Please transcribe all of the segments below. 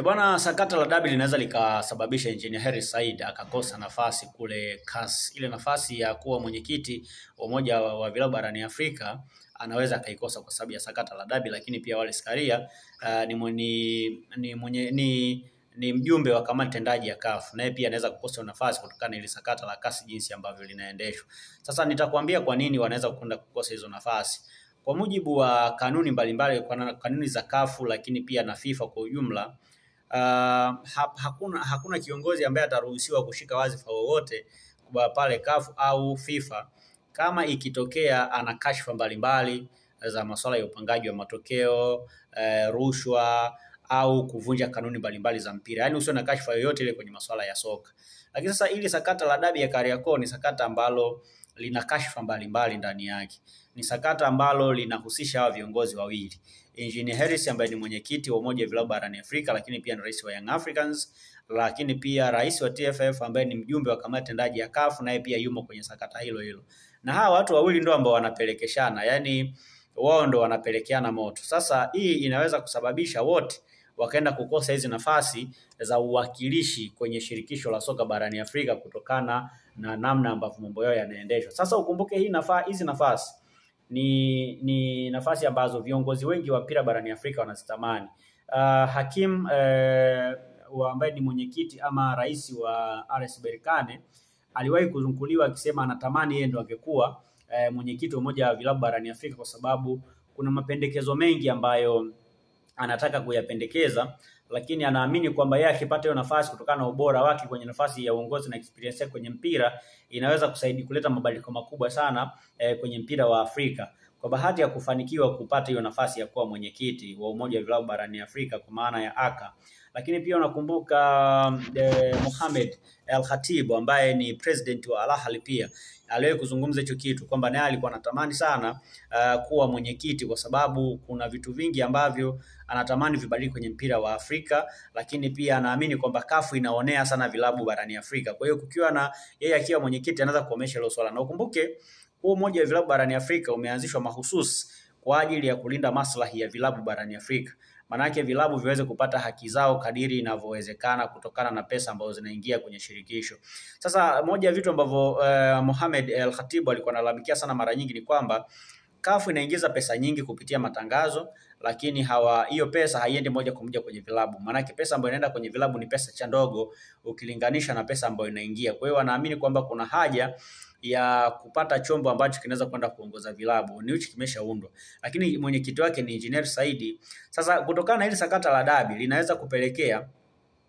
Bwana, sakata la dabi linaweza likasababisha Engineer Hersi Said akakosa nafasi kule CAS. Ile nafasi ya kuwa mwenyekiti wa umoja wa vilabu barani Afrika anaweza akaikosa kwa sababu ya sakata la dabi, lakini pia Wallace Karia ni mjumbe wa kamati tendaji ya CAF, naye pia anaweza kukosa nafasi kutokana na ile sakata la CAS jinsi ambavyo linaendeshwa. Sasa nitakwambia kwa nini wanaweza kwenda kukosa hizo nafasi. Kwa mujibu wa kanuni mbalimbali, kwa kanuni za CAF lakini pia na FIFA kwa ujumla, hakuna kiongozi ambaye ataruhusiwa kushika wadhifa wowote pale CAF au FIFA kama ikitokea ana kashfa mbalimbali za masuala ya upangaji wa matokeo, rushwa au kuvunja kanuni mbalimbali za mpira. Yaani usio na kashfa yoyote ile kwenye masuala ya soka. Lakini sasa ili sakata la dabi ya Kariakoo ni sakata ambalo lina kashfa mbalimbali ndani yake. Ni sakata ambalo linahusisha hawa viongozi wawili. Engineer Hersi ambaye ni mwenyekiti wa umoja wa vilabu barani Afrika, lakini pia ni rais wa Young Africans, lakini pia rais wa TFF ambaye ni mjumbe wa kamati tendaji ya CAF, naye pia yumo kwenye sakata hilo. Na hawa watu wawili ndio ambao wanapelekeshana, yani wao ndio wanapelekeana moto. Sasa hii inaweza kusababisha wote wakaenda kukosa hizi nafasi za uwakilishi kwenye shirikisho la soka barani Afrika kutokana na namna ambavyo mambo yao yanaendeshwa. Sasa ukumbuke hizi nafasi ni nafasi ambazo viongozi wengi wa mpira barani Afrika wanazitamani. Hakim ambaye ni mwenyekiti ama rais wa RS Berkane aliwahi kuzunguliwa akisema anatamani yeye ndo angekuwa mwenyekiti wa umoja wa vilabu barani Afrika kwa sababu kuna mapendekezo mengi ambayo anataka kuyapendekeza, lakini anaamini kwamba yeye akipata hiyo nafasi kutokana na ubora wake kwenye nafasi ya uongozi na experience yake kwenye mpira inaweza kusaidia kuleta mabadiliko makubwa sana kwenye mpira wa Afrika. Kwa bahati ya kufanikiwa kupata hiyo nafasi ya kuwa mwenyekiti wa umoja wa vilabu barani Afrika kwa maana ya ACA. Lakini pia unakumbuka Mohamed El Khatib ambaye ni president wa Al Ahly pia aliwahi kuzungumza hicho kitu kwamba naye alikuwa anatamani sana kuwa mwenyekiti kwa sababu kuna vitu vingi ambavyo anatamani vibadilike kwenye mpira wa Afrika, lakini pia anaamini kwamba CAF inaonea sana vilabu barani Afrika. Kwa hiyo kukiwa na yeye akiwa mwenyekiti anaweza kuomesha hilo swala. Na ukumbuke huo umoja wa vilabu barani Afrika umeanzishwa mahususi kwa ajili ya kulinda maslahi ya vilabu barani Afrika. Manake vilabu viweze kupata haki zao kadiri inavyowezekana kutokana na pesa ambazo zinaingia kwenye shirikisho. Sasa moja ya vitu ambavyo Mohamed El Khatib alikuwa analalamikia sana mara nyingi ni kwamba CAF inaingiza pesa nyingi kupitia matangazo, lakini hiyo pesa haiendi moja kwa moja kwenye vilabu. Manake pesa ambayo inaenda kwenye vilabu ni pesa cha ndogo ukilinganisha na pesa ambayo inaingia. Kwa hiyo wanaamini kwamba kuna haja ya kupata chombo ambacho kinaweza kwenda kuongoza vilabu. Ni hicho kimeshaundwa. Lakini mwenyekiti wake ni Engineer Said. Sasa kutokana na hili sakata la dabi linaweza kupelekea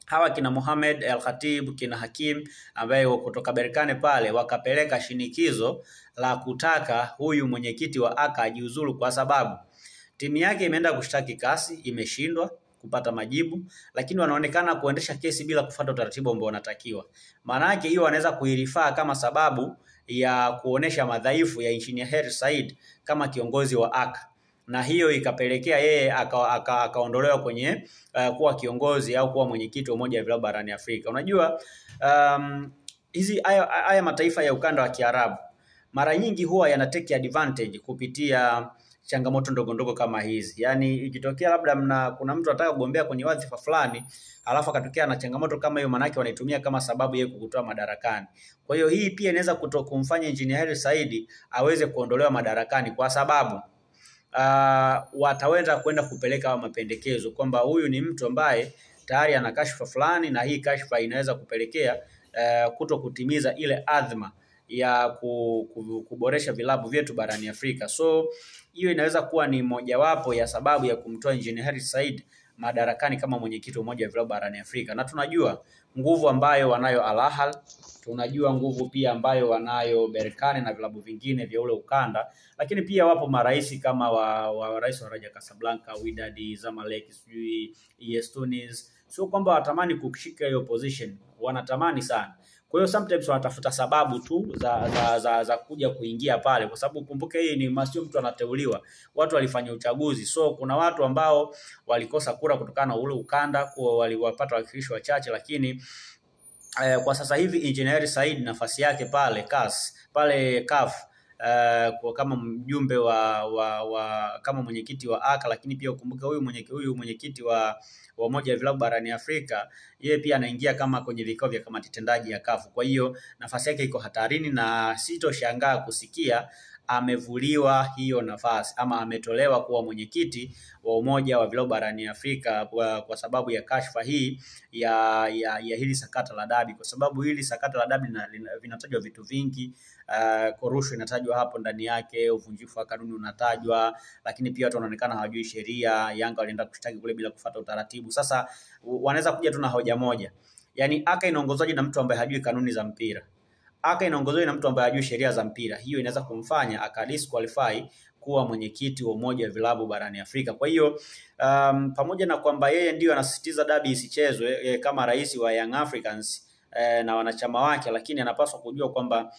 hawa kina Mohamed El Khatib, kina Hakim ambaye kutoka Berkane pale wakapeleka shinikizo la kutaka huyu mwenyekiti wa ACA ajiuzulu kwa sababu timu yake imeenda kushtaki CAS, imeshindwa kupata majibu, lakini wanaonekana kuendesha kesi bila kufuata utaratibu ambao unatakiwa. Maana yake hiyo wanaweza kuirifaa kama sababu ya kuonesha madhaifu ya Engineer Hersi Said kama kiongozi wa ACA. Na hiyo ikapelekea yeye akaondolewa kwenye kuwa kiongozi au kuwa mwenyekiti wa umoja wa vilabu barani Afrika. Unajua haya mataifa ya ukanda wa Kiarabu mara nyingi huwa yana take advantage kupitia changamoto ndogo kama hizi. Yaani ikitokea labda kuna mtu anataka kugombea kwenye wadhifa fulani, alafu akatokea na changamoto kama hiyo, manake wanaitumia kama sababu yeye kukutoa madarakani. Kwa hiyo hii pia inaweza kumfanya Engineer Hersi Said aweze kuondolewa madarakani kwa sababu wataweza kwenda kupeleka mapendekezo kwamba huyu ni mtu ambaye tayari ana kashfa fulani na hii kashfa inaweza kupelekea kuto kutimiza ile adhma ya kuboresha vilabu vyetu barani Afrika. So hiyo inaweza kuwa ni mojawapo ya sababu ya kumtoa Engineer Hersi Said madarakani kama mwenyekiti wa umoja wa vilabu barani Afrika. Na tunajua nguvu ambayo wanayo Al Ahly, tunajua nguvu pia ambayo wanayo Berkane na vilabu vingine vya ule ukanda, lakini pia wapo marais kama wa rais wa Raja Casablanca, Wydad, Zamalek, AS Tunis. Sio kwamba watamani kushika hiyo position, wanatamani sana. Kwa hiyo sometimes wanatafuta sababu tu za kuja kuingia pale, kwa sababu kumbuke hii ni sio mtu anateuliwa, watu walifanya uchaguzi. So kuna watu ambao walikosa kura kutokana na ule ukanda, kwa waliwapata wakilishi wachache, lakini kwa sasa hivi Engineer Said nafasi yake pale CAF kwa kama mjumbe kama mwenyekiti wa ACA, lakini pia ukumbuke huyu mwenyekiti wa Umoja wa Vilabu barani Afrika, yeye pia anaingia kama kwenye vikao vya kamati tendaji ya CAF. Kwa hiyo nafasi yake iko hatarini, na sitoshangaa kusikia amevuliwa hiyo nafasi ama ametolewa kuwa mwenyekiti wa Umoja wa Vilabu barani Afrika kwa sababu ya kashfa hii ya hili sakata la dabi, kwa sababu hili sakata la dabi vinatajwa vitu vingi. Rushwa inatajwa hapo ndani yake, uvunjifu wa kanuni unatajwa, lakini pia watu wanaonekana hawajui sheria. Yanga walienda kushtaki kule bila kufuata utaratibu. Sasa wanaweza kuja tu na hoja moja, yani ACA inaongozwaje na mtu ambaye hajui kanuni za mpira? ACA inaongozwa na mtu ambaye hajui sheria za mpira. Hiyo inaweza kumfanya akadisqualify kuwa mwenyekiti wa Umoja wa Vilabu barani Afrika. Kwa hiyo pamoja na kwamba yeye ndio anasisitiza dabi isichezwe kama rais wa Young Africans na wanachama wake, lakini anapaswa kujua kwamba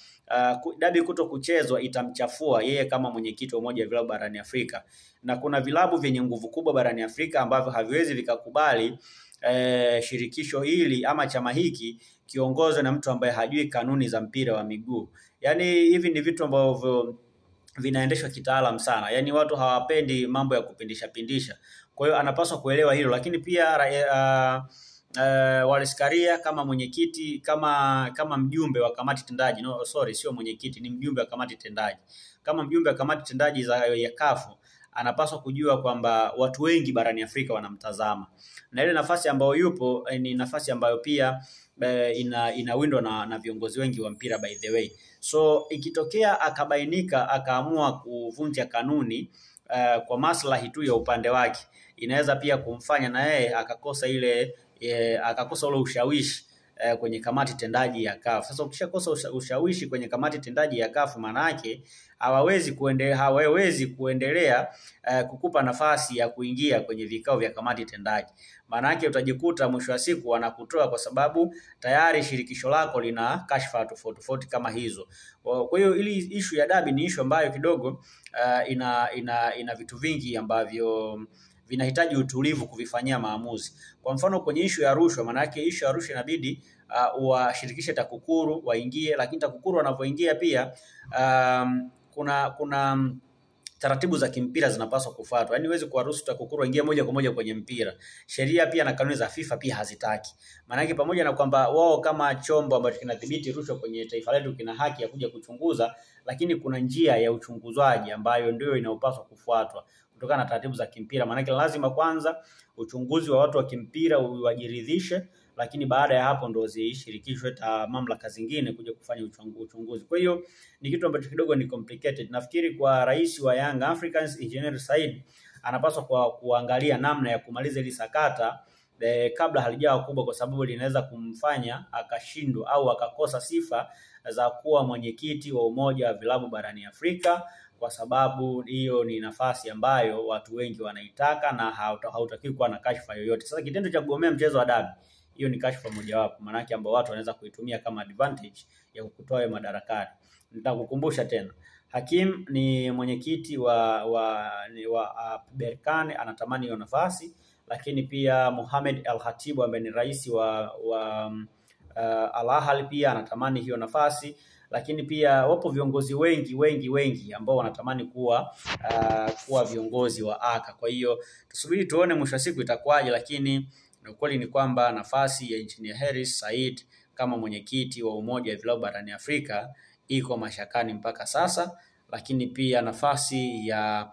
dabi kuto kuchezwa itamchafua yeye kama mwenyekiti wa Umoja wa Vilabu barani Afrika, na kuna vilabu vyenye nguvu kubwa barani Afrika ambavyo haviwezi vikakubali shirikisho hili ama chama hiki kiongozwe na mtu ambaye hajui kanuni za mpira wa miguu. Yani hivi ni vitu ambavyo vinaendeshwa kitaalamu sana. Yani watu hawapendi mambo ya kupindisha pindisha. Kwa hiyo anapaswa kuelewa hilo, lakini pia Wallace Karia kama mwenyekiti, kama mjumbe wa kamati tendaji, sio mwenyekiti, ni mjumbe wa kamati tendaji. Kama mjumbe wa kamati tendaji ya CAF, anapaswa kujua kwamba watu wengi barani Afrika wanamtazama, na ile nafasi ambayo yupo ni nafasi ambayo pia inawindwa na viongozi wengi wa mpira by the way. So ikitokea akabainika akaamua kuvunja kanuni kwa maslahi tu ya upande wake, inaweza pia kumfanya na yeye akakosa ule ushawishi kwenye kamati tendaji ya CAF. Sasa ukishakosa ushawishi kwenye kamati tendaji ya CAF, maana yake hawawezi kuendelea kukupa nafasi ya kuingia kwenye vikao vya kamati tendaji. Maana yake utajikuta mwisho wa siku wanakutoa kwa sababu tayari shirikisho lako lina kashfa tofauti kama hizo. Kwa hiyo ili issue ya dabi ni issue ambayo kidogo ina vitu vingi ambavyo vinahitaji utulivu kuvifanyia maamuzi. Kwa mfano kwenye issue ya rushwa, maana yake issue ya rushwa inabidi washirikishe TAKUKURU waingie, lakini TAKUKURU wanapoingia pia kuna taratibu za kimpira zinapaswa kufuatwa. Yaani huwezi kuwaruhusu TAKUKURU waingie moja kwa moja kwenye mpira. Sheria pia na kanuni za FIFA pia hazitaki. Maana yake pamoja na kwamba wao kama chombo ambacho kinadhibiti rushwa kwenye taifa letu kina haki ya kuja kuchunguza, lakini kuna njia ya uchunguzwaji ambayo ndio inayopaswa kufuatwa kutokana na taratibu za kimpira. Maana yake lazima kwanza uchunguzi wa watu wa kimpira wajiridhishe, lakini baada ya hapo ndio zishirikishwe mamlaka zingine kuja kufanya uchunguzi. Kwa hiyo ni kitu ambacho kidogo ni complicated. Nafikiri kwa rais wa Young Africans Engineer Said anapaswa kuangalia namna ya kumaliza hili sakata kabla halijawa kubwa, kwa sababu linaweza kumfanya akashindwa au akakosa sifa za kuwa mwenyekiti wa Umoja wa Vilabu barani Afrika, kwa sababu hiyo ni nafasi ambayo watu wengi wanaitaka na hautakiwi kuwa na kashfa yoyote. Sasa kitendo cha kugomea mchezo wa dabi, hiyo ni kashfa mojawapo, maana yake ambao watu wanaweza kuitumia kama advantage ya kukutoa madarakani. Nitakukumbusha tena, Hakim ni mwenyekiti wa Berkane, anatamani hiyo nafasi, lakini pia Mohamed Al Khatib ambaye ni rais wa Al Ahly pia anatamani hiyo nafasi, lakini pia wapo viongozi wengi ambao wanatamani kuwa viongozi wa ACA. Kwa hiyo tusubiri tuone mwisho wa siku itakuwaje, lakini ukweli ni kwamba nafasi ya Engineer Hersi Said kama mwenyekiti wa Umoja wa Vilabu barani Afrika iko mashakani mpaka sasa, lakini pia nafasi ya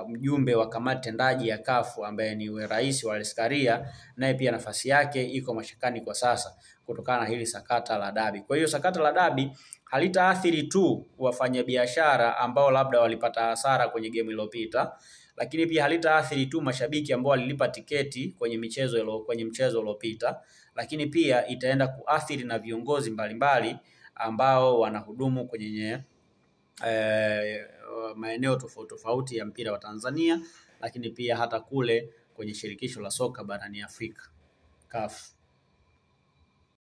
mjumbe wa kamati tendaji ya CAF ambaye ni rais Wallace Karia, naye pia nafasi yake iko mashakani kwa sasa kutokana na hili sakata la dabi. Kwa hiyo sakata la dabi halitaathiri tu wafanyabiashara ambao labda walipata hasara kwenye game iliyopita, lakini pia halitaathiri tu mashabiki ambao walilipa tiketi kwenye mchezo uliopita, lakini pia itaenda kuathiri na viongozi mbalimbali ambao wanahudumu kwenye maeneo tofauti ya mpira wa Tanzania, lakini pia hata kule kwenye shirikisho la soka barani Afrika CAF.